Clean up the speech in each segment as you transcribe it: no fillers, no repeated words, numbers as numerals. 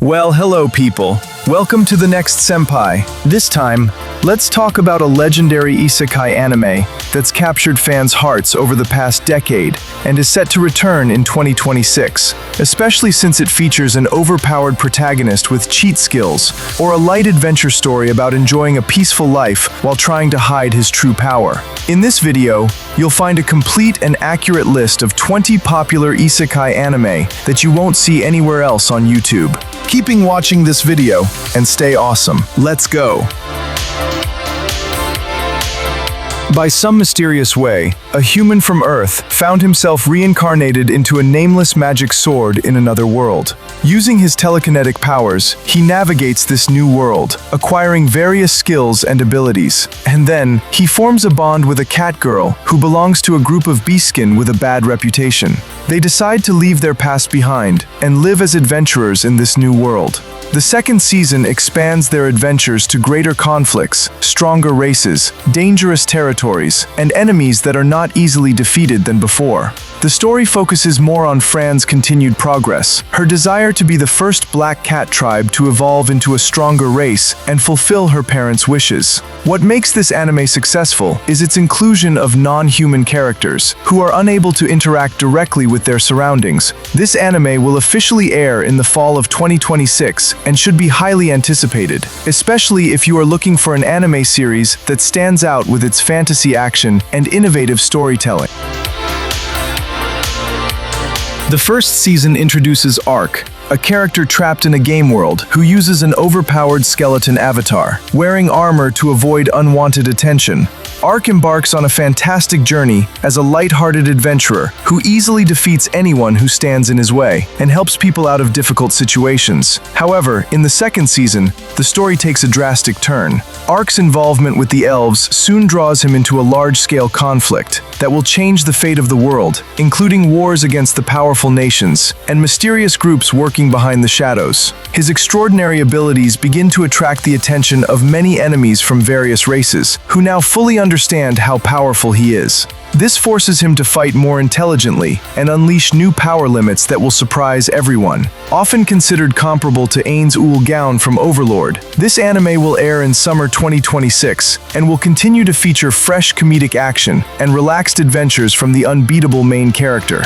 Well, hello people. Welcome to the next Senpai. This time, let's talk about a legendary Isekai anime that's captured fans' hearts over the past decade and is set to return in 2026, especially since it features an overpowered protagonist with cheat skills or a light adventure story about enjoying a peaceful life while trying to hide his true power. In this video, you'll find a complete and accurate list of 20 popular Isekai anime that you won't see anywhere else on YouTube. Keeping watching this video and stay awesome. Let's go! By some mysterious way, a human from Earth found himself reincarnated into a nameless magic sword in another world. Using his telekinetic powers, he navigates this new world, acquiring various skills and abilities. And then, he forms a bond with a cat girl who belongs to a group of beastskin with a bad reputation. They decide to leave their past behind and live as adventurers in this new world. The second season expands their adventures to greater conflicts, stronger races, dangerous territories, and enemies that are not easily defeated than before. The story focuses more on Fran's continued progress, her desire to be the first black cat tribe to evolve into a stronger race and fulfill her parents' wishes. What makes this anime successful is its inclusion of non-human characters who are unable to interact directly with their surroundings. This anime will officially air in the fall of 2026 and should be highly anticipated, especially if you are looking for an anime series that stands out with its fantasy action and innovative storytelling. The first season introduces Arc, a character trapped in a game world who uses an overpowered skeleton avatar, wearing armor to avoid unwanted attention. Arc embarks on a fantastic journey as a light-hearted adventurer who easily defeats anyone who stands in his way and helps people out of difficult situations. However, in the second season, the story takes a drastic turn. Arc's involvement with the elves soon draws him into a large-scale conflict that will change the fate of the world, including wars against the powerful nations and mysterious groups working behind the shadows. His extraordinary abilities begin to attract the attention of many enemies from various races, who now fully understand how powerful he is. This forces him to fight more intelligently and unleash new power limits that will surprise everyone. Often considered comparable to Ain's Ul Gown from Overlord, this anime will air in summer 2026 and will continue to feature fresh comedic action and relaxed adventures from the unbeatable main character.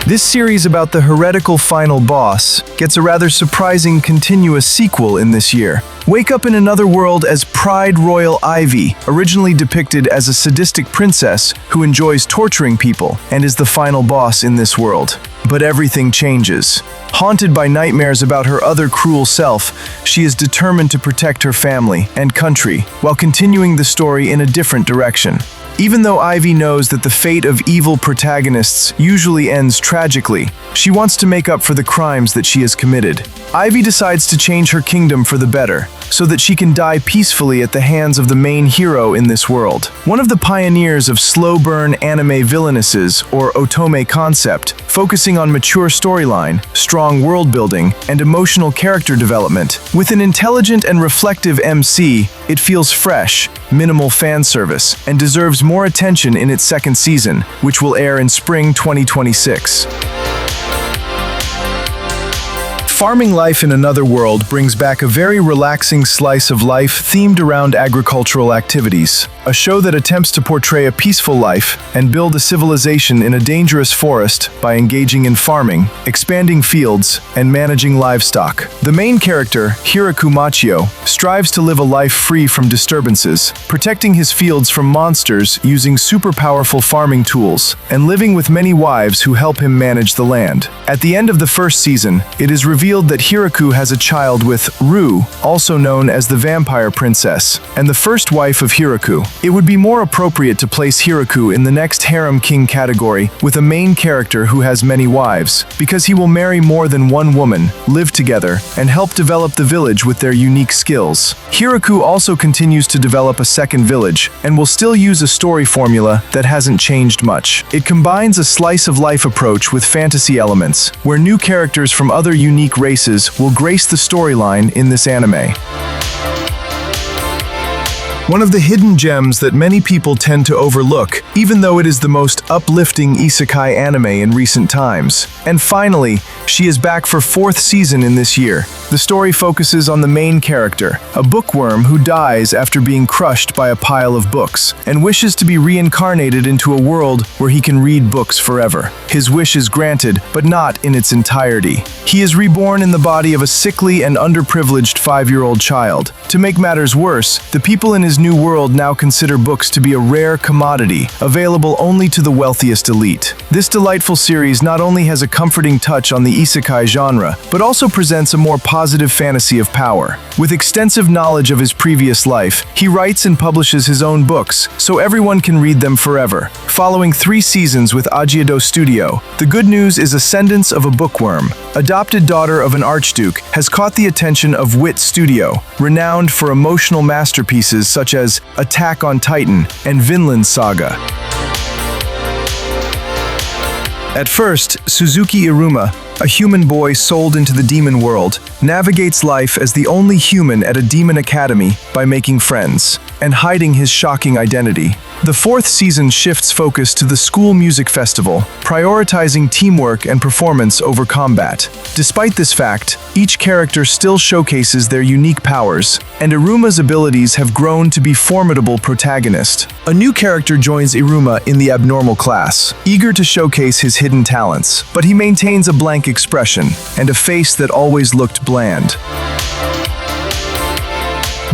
This series about the heretical final boss gets a rather surprising continuous sequel in this year. Wake up in another world as Pride Royal Ivy, originally depicted as a sadistic princess who enjoys torturing people and is the final boss in this world. But everything changes. Haunted by nightmares about her other cruel self, she is determined to protect her family and country while continuing the story in a different direction. Even though Ivy knows that the fate of evil protagonists usually ends tragically, she wants to make up for the crimes that she has committed. Ivy decides to change her kingdom for the better, so that she can die peacefully at the hands of the main hero in this world. One of the pioneers of slow burn anime villainesses, or otome concept, focusing on mature storyline, strong world building, and emotional character development. With an intelligent and reflective MC, it feels fresh, minimal fan service, and deserves more attention in its second season, which will air in spring 2026. Farming Life in Another World brings back a very relaxing slice of life themed around agricultural activities, a show that attempts to portray a peaceful life and build a civilization in a dangerous forest by engaging in farming, expanding fields, and managing livestock. The main character, Hiraku Machio, strives to live a life free from disturbances, protecting his fields from monsters using super powerful farming tools, and living with many wives who help him manage the land. At the end of the first season, it is revealed that Hiraku has a child with Ru, also known as the Vampire Princess, and the first wife of Hiraku. It would be more appropriate to place Hiraku in the next Harem King category with a main character who has many wives, because he will marry more than one woman, live together, and help develop the village with their unique skills. Hiraku also continues to develop a second village, and will still use a story formula that hasn't changed much. It combines a slice-of-life approach with fantasy elements, where new characters from other unique races will grace the storyline in this anime. one of the hidden gems that many people tend to overlook, even though it is the most uplifting isekai anime in recent times. And finally, she is back for 4th season in this year. The story focuses on the main character, a bookworm who dies after being crushed by a pile of books, and wishes to be reincarnated into a world where he can read books forever. His wish is granted, but not in its entirety. He is reborn in the body of a sickly and underprivileged 5-year-old child. To make matters worse, the people in his new world now consider books to be a rare commodity, available only to the wealthiest elite. This delightful series not only has a comforting touch on the isekai genre, but also presents a more positive fantasy of power. With extensive knowledge of his previous life, he writes and publishes his own books, so everyone can read them forever. Following 3 seasons with Ajiado Studio, the good news is Ascendance of a Bookworm, adopted daughter of an archduke, has caught the attention of Wit Studio, renowned for emotional masterpieces such as Attack on Titan and Vinland Saga. At first, Suzuki Iruma, a human boy sold into the demon world, navigates life as the only human at a demon academy by making friends and hiding his shocking identity. The 4th season shifts focus to the school music festival, prioritizing teamwork and performance over combat. Despite this fact, each character still showcases their unique powers, and Iruma's abilities have grown to be formidable protagonists. A new character joins Iruma in the abnormal class, eager to showcase his hidden talents, but he maintains a blank expression and a face that always looked bland.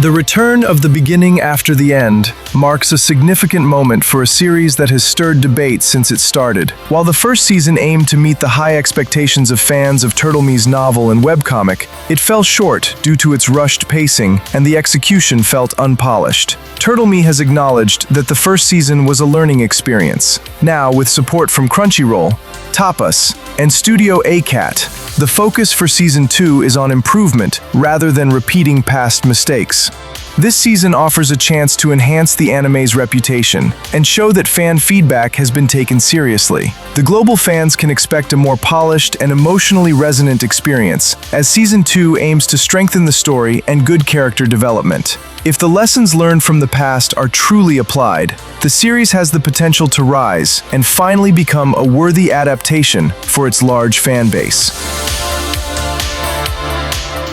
The return of the beginning after the end marks a significant moment for a series that has stirred debate since it started. While the first season aimed to meet the high expectations of fans of Turtleme's novel and webcomic, it fell short due to its rushed pacing, and the execution felt unpolished. Turtleme has acknowledged that the first season was a learning experience. Now, with support from Crunchyroll, Tapas, and Studio ACAT, the focus for Season 2 is on improvement rather than repeating past mistakes. This season offers a chance to enhance the anime's reputation and show that fan feedback has been taken seriously. The global fans can expect a more polished and emotionally resonant experience, as Season 2 aims to strengthen the story and good character development. If the lessons learned from the past are truly applied, the series has the potential to rise and finally become a worthy adaptation for its large fan base.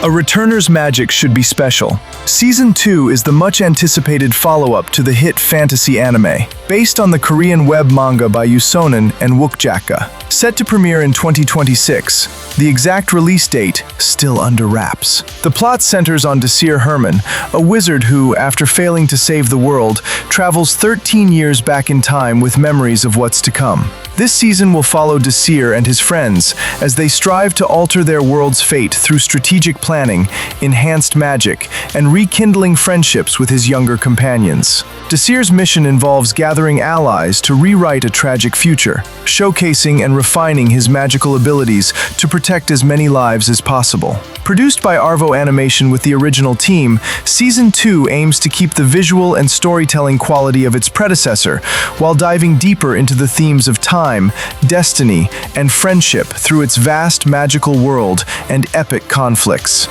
A returner's magic should be special. Season 2 is the much-anticipated follow-up to the hit fantasy anime, based on the Korean web manga by Yusonin and Wookjaka. Set to premiere in 2026, the exact release date still under wraps. The plot centers on Desir Herman, a wizard who, after failing to save the world, travels 13 years back in time with memories of what's to come. This season will follow Desir and his friends as they strive to alter their world's fate through strategic planning, enhanced magic, and rekindling friendships with his younger companions. Desir's mission involves gathering allies to rewrite a tragic future, showcasing and refining his magical abilities to protect as many lives as possible. Produced by Arvo Animation with the original team, Season 2 aims to keep the visual and storytelling quality of its predecessor, while diving deeper into the themes of time, destiny, and friendship through its vast magical world and epic conflicts.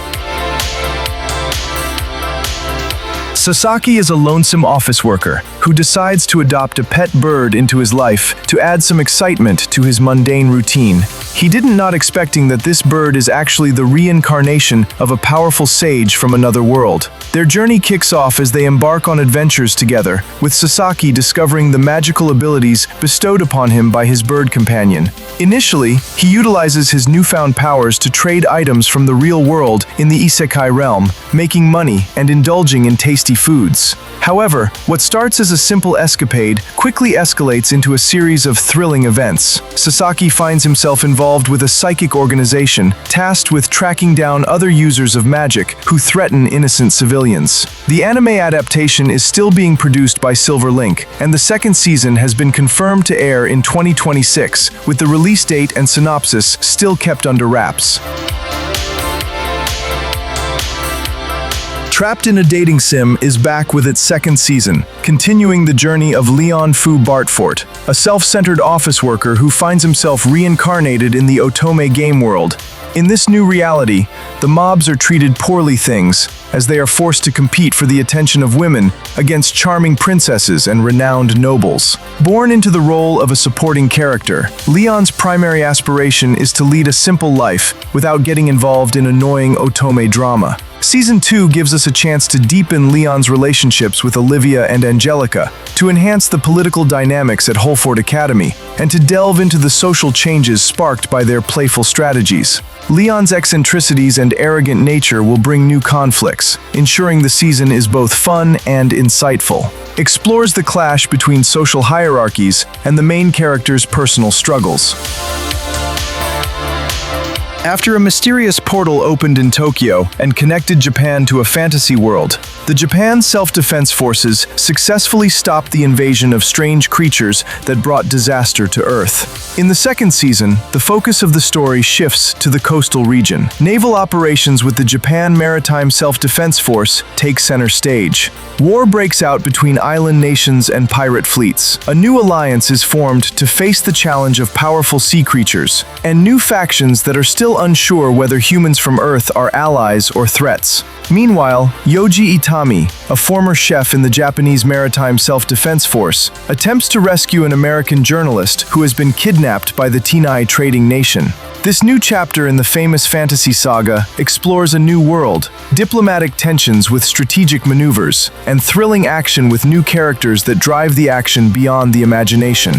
Sasaki is a lonesome office worker who decides to adopt a pet bird into his life to add some excitement to his mundane routine. He didn't not expecting that this bird is actually the reincarnation of a powerful sage from another world. Their journey kicks off as they embark on adventures together, with Sasaki discovering the magical abilities bestowed upon him by his bird companion. Initially, he utilizes his newfound powers to trade items from the real world in the Isekai realm, making money and indulging in tasty foods. However, what starts as a simple escapade quickly escalates into a series of thrilling events. Sasaki finds himself involved with a psychic organization tasked with tracking down other users of magic who threaten innocent civilians. The anime adaptation is still being produced by Silver Link, and the second season has been confirmed to air in 2026, with the release date and synopsis still kept under wraps. Trapped in a Dating Sim is back with its second season, continuing the journey of Leon Fu Bartfort, a self-centered office worker who finds himself reincarnated in the Otome game world. In this new reality, the mobs are treated poorly things, as they are forced to compete for the attention of women against charming princesses and renowned nobles. Born into the role of a supporting character, Leon's primary aspiration is to lead a simple life without getting involved in annoying otome drama. Season 2 gives us a chance to deepen Leon's relationships with Olivia and Angelica, to enhance the political dynamics at Holford Academy, and to delve into the social changes sparked by their playful strategies. Leon's eccentricities and arrogant nature will bring new conflicts, ensuring the season is both fun and insightful. Explores the clash between social hierarchies and the main character's personal struggles. After a mysterious portal opened in Tokyo and connected Japan to a fantasy world, the Japan Self-Defense Forces successfully stopped the invasion of strange creatures that brought disaster to Earth. In the second season, the focus of the story shifts to the coastal region. Naval operations with the Japan Maritime Self-Defense Force take center stage. War breaks out between island nations and pirate fleets. A new alliance is formed to face the challenge of powerful sea creatures, and new factions that are still unsure whether humans from Earth are allies or threats. Meanwhile, Yoji Itami, a former chef in the Japanese Maritime Self-Defense Force, attempts to rescue an American journalist who has been kidnapped by the Tinai trading nation. This new chapter in the famous fantasy saga explores a new world, diplomatic tensions with strategic maneuvers, and thrilling action with new characters that drive the action beyond the imagination.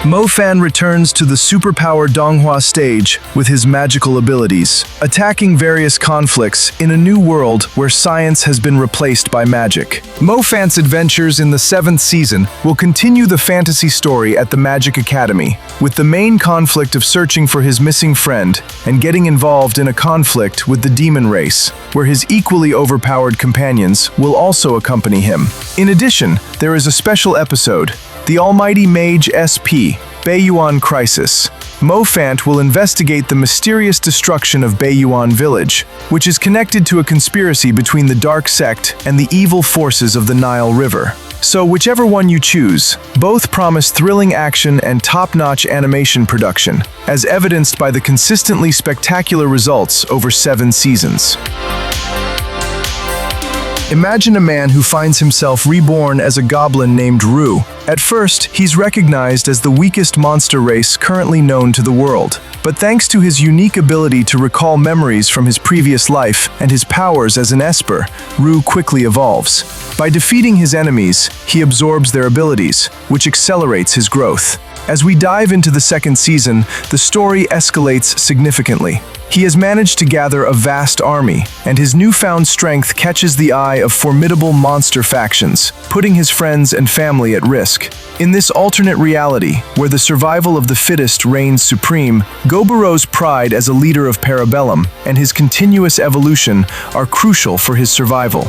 Mo-Fan returns to the superpower Donghua stage with his magical abilities, attacking various conflicts in a new world where science has been replaced by magic. Mo-Fan's adventures in the 7th season will continue the fantasy story at the Magic Academy, with the main conflict of searching for his missing friend and getting involved in a conflict with the demon race, where his equally overpowered companions will also accompany him. In addition, there is a special episode, The Almighty Mage SP, Beiyuan Crisis. Mo-Fan will investigate the mysterious destruction of Beiyuan Village, which is connected to a conspiracy between the Dark Sect and the evil forces of the Nile River. So whichever one you choose, both promise thrilling action and top-notch animation production, as evidenced by the consistently spectacular results over 7 seasons. Imagine a man who finds himself reborn as a goblin named Rue. At first, he's recognized as the weakest monster race currently known to the world. But thanks to his unique ability to recall memories from his previous life and his powers as an Esper, Rue quickly evolves. By defeating his enemies, he absorbs their abilities, which accelerates his growth. As we dive into the 2nd season, the story escalates significantly. He has managed to gather a vast army, and his newfound strength catches the eye of formidable monster factions, putting his friends and family at risk. In this alternate reality, where the survival of the fittest reigns supreme, Goburo's pride as a leader of Parabellum and his continuous evolution are crucial for his survival.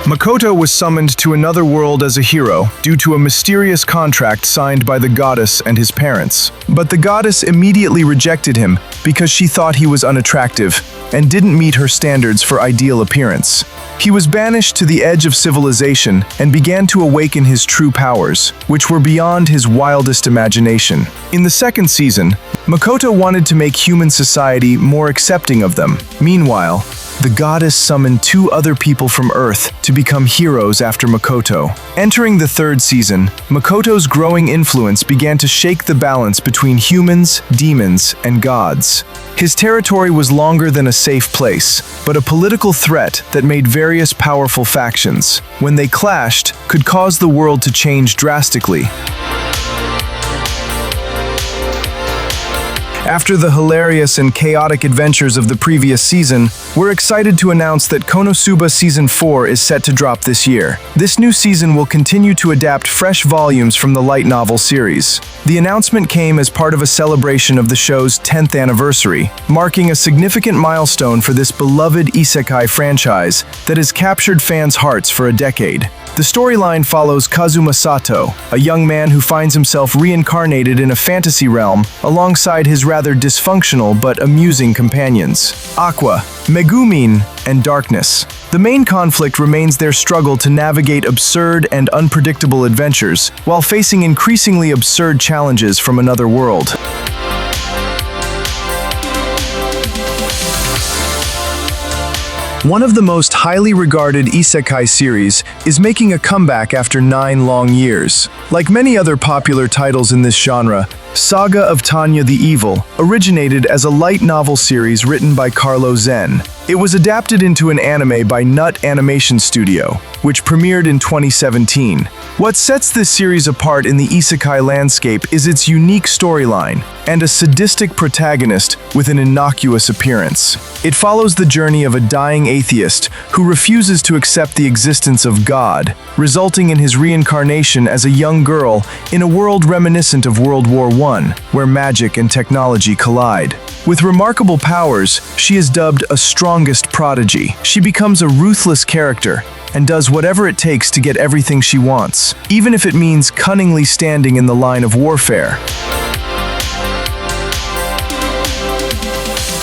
Makoto was summoned to another world as a hero due to a mysterious contract signed by the goddess and his parents. But the goddess immediately rejected him because she thought he was unattractive and didn't meet her standards for ideal appearance. He was banished to the edge of civilization and began to awaken his true powers, which were beyond his wildest imagination. In the 2nd season, Makoto wanted to make human society more accepting of them. Meanwhile, the goddess summoned 2 other people from Earth to become heroes after Makoto. Entering the 3rd season, Makoto's growing influence began to shake the balance between humans, demons, and gods. His territory was longer than a safe place, but a political threat that made various powerful factions, when they clashed, could cause the world to change drastically. After the hilarious and chaotic adventures of the previous season, we're excited to announce that Konosuba Season 4 is set to drop this year. This new season will continue to adapt fresh volumes from the light novel series. The announcement came as part of a celebration of the show's 10th anniversary, marking a significant milestone for this beloved Isekai franchise that has captured fans' hearts for a decade. The storyline follows Kazuma Sato, a young man who finds himself reincarnated in a fantasy realm alongside his rather dysfunctional but amusing companions. Aqua, Megumin, and Darkness. The main conflict remains their struggle to navigate absurd and unpredictable adventures, while facing increasingly absurd challenges from another world. One of the most highly regarded isekai series is making a comeback after 9 long years. Like many other popular titles in this genre, Saga of Tanya the Evil originated as a light novel series written by Carlo Zen. It was adapted into an anime by Nut Animation Studio, which premiered in 2017. What sets this series apart in the isekai landscape is its unique storyline and a sadistic protagonist with an innocuous appearance. It follows the journey of a dying atheist who refuses to accept the existence of God, resulting in his reincarnation as a young girl in a world reminiscent of World War I, where magic and technology collide. With remarkable powers, she is dubbed a strongest prodigy. She becomes a ruthless character and does whatever it takes to get everything she wants, even if it means cunningly standing in the line of warfare.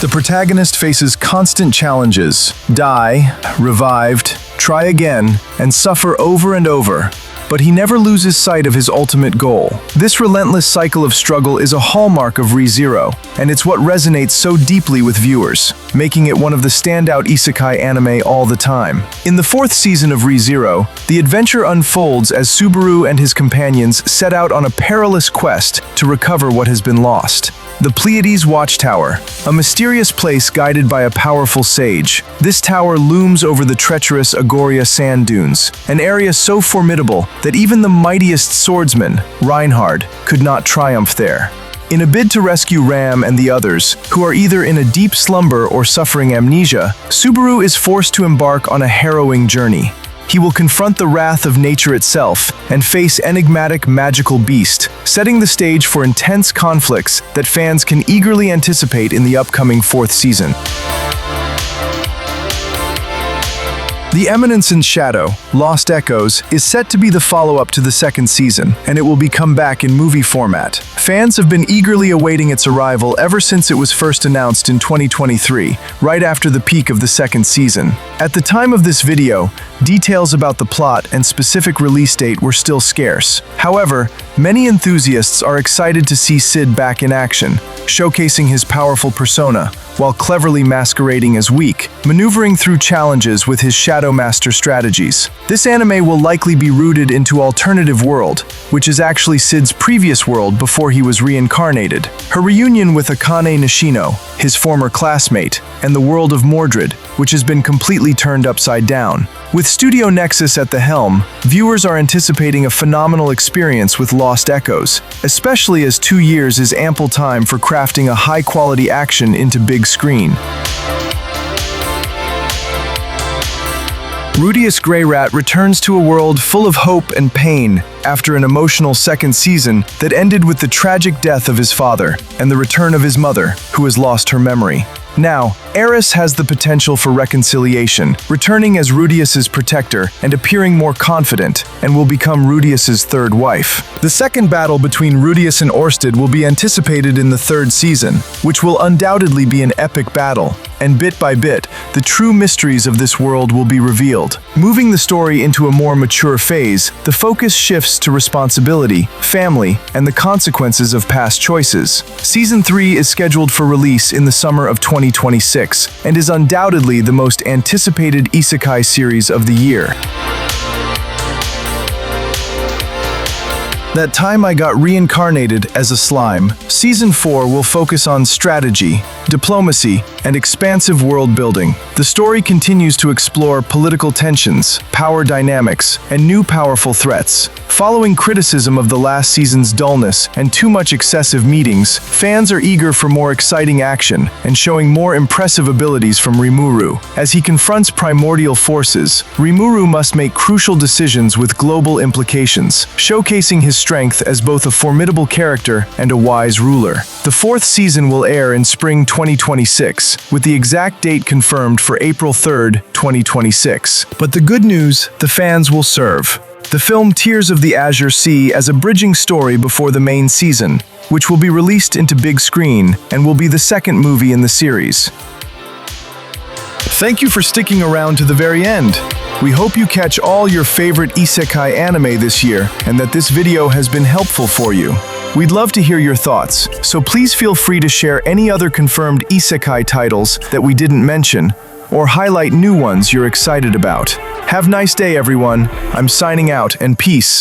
The protagonist faces constant challenges: die, revived, try again, and suffer over and over. But he never loses sight of his ultimate goal. This relentless cycle of struggle is a hallmark of Re:Zero, and it's what resonates so deeply with viewers, making it one of the standout isekai anime all the time. In the 4th season of Re:Zero, the adventure unfolds as Subaru and his companions set out on a perilous quest to recover what has been lost. The Pleiades Watchtower, a mysterious place guided by a powerful sage. This tower looms over the treacherous Agoria sand dunes, an area so formidable that even the mightiest swordsman, Reinhard, could not triumph there. In a bid to rescue Ram and the others, who are either in a deep slumber or suffering amnesia, Subaru is forced to embark on a harrowing journey. He will confront the wrath of nature itself and face enigmatic magical beast, setting the stage for intense conflicts that fans can eagerly anticipate in the upcoming 4th season. The Eminence in Shadow, Lost Echoes, is set to be the follow-up to the 2nd season, and it will be come back in movie format. Fans have been eagerly awaiting its arrival ever since it was first announced in 2023, right after the peak of the 2nd season. At the time of this video, details about the plot and specific release date were still scarce. However, many enthusiasts are excited to see Sid back in action, showcasing his powerful persona, while cleverly masquerading as weak, maneuvering through challenges with his Shadow Master strategies. This anime will likely be rooted into Alternative World, which is actually Sid's previous world before he was reincarnated. Her reunion with Akane Nishino, his former classmate, and the world of Mordred, which has been completely turned upside down. With Studio Nexus at the helm, viewers are anticipating a phenomenal experience with Lost Echoes, especially as 2 years is ample time for crafting a high-quality action into big screen. Rudeus Grey Rat returns to a world full of hope and pain after an emotional 2nd season that ended with the tragic death of his father and the return of his mother, who has lost her memory. Now, Eris has the potential for reconciliation, returning as Rudeus's protector and appearing more confident, and will become Rudeus's 3rd wife. The 2nd battle between Rudeus and Orsted will be anticipated in the 3rd season, which will undoubtedly be an epic battle, and bit by bit, the true mysteries of this world will be revealed. Moving the story into a more mature phase, the focus shifts to responsibility, family, and the consequences of past choices. Season 3 is scheduled for release in the summer of 2026, and is undoubtedly the most anticipated isekai series of the year. That time I got reincarnated as a slime. Season 4 will focus on strategy, diplomacy, and expansive world building. The story continues to explore political tensions, power dynamics, and new powerful threats. Following criticism of the last season's dullness and too much excessive meetings, fans are eager for more exciting action and showing more impressive abilities from Rimuru. As he confronts primordial forces, Rimuru must make crucial decisions with global implications, showcasing his strength as both a formidable character and a wise ruler. The 4th season will air in spring 2026, with the exact date confirmed for April 3rd, 2026. But the good news, the fans will serve. the film Tears of the Azure Sea as a bridging story before the main season, which will be released into big screen and will be the second movie in the series. Thank you for sticking around to the very end. We hope you catch all your favorite Isekai anime this year and that this video has been helpful for you. We'd love to hear your thoughts, so please feel free to share any other confirmed Isekai titles that we didn't mention, or highlight new ones you're excited about. Have a nice day, everyone. I'm signing out, and peace.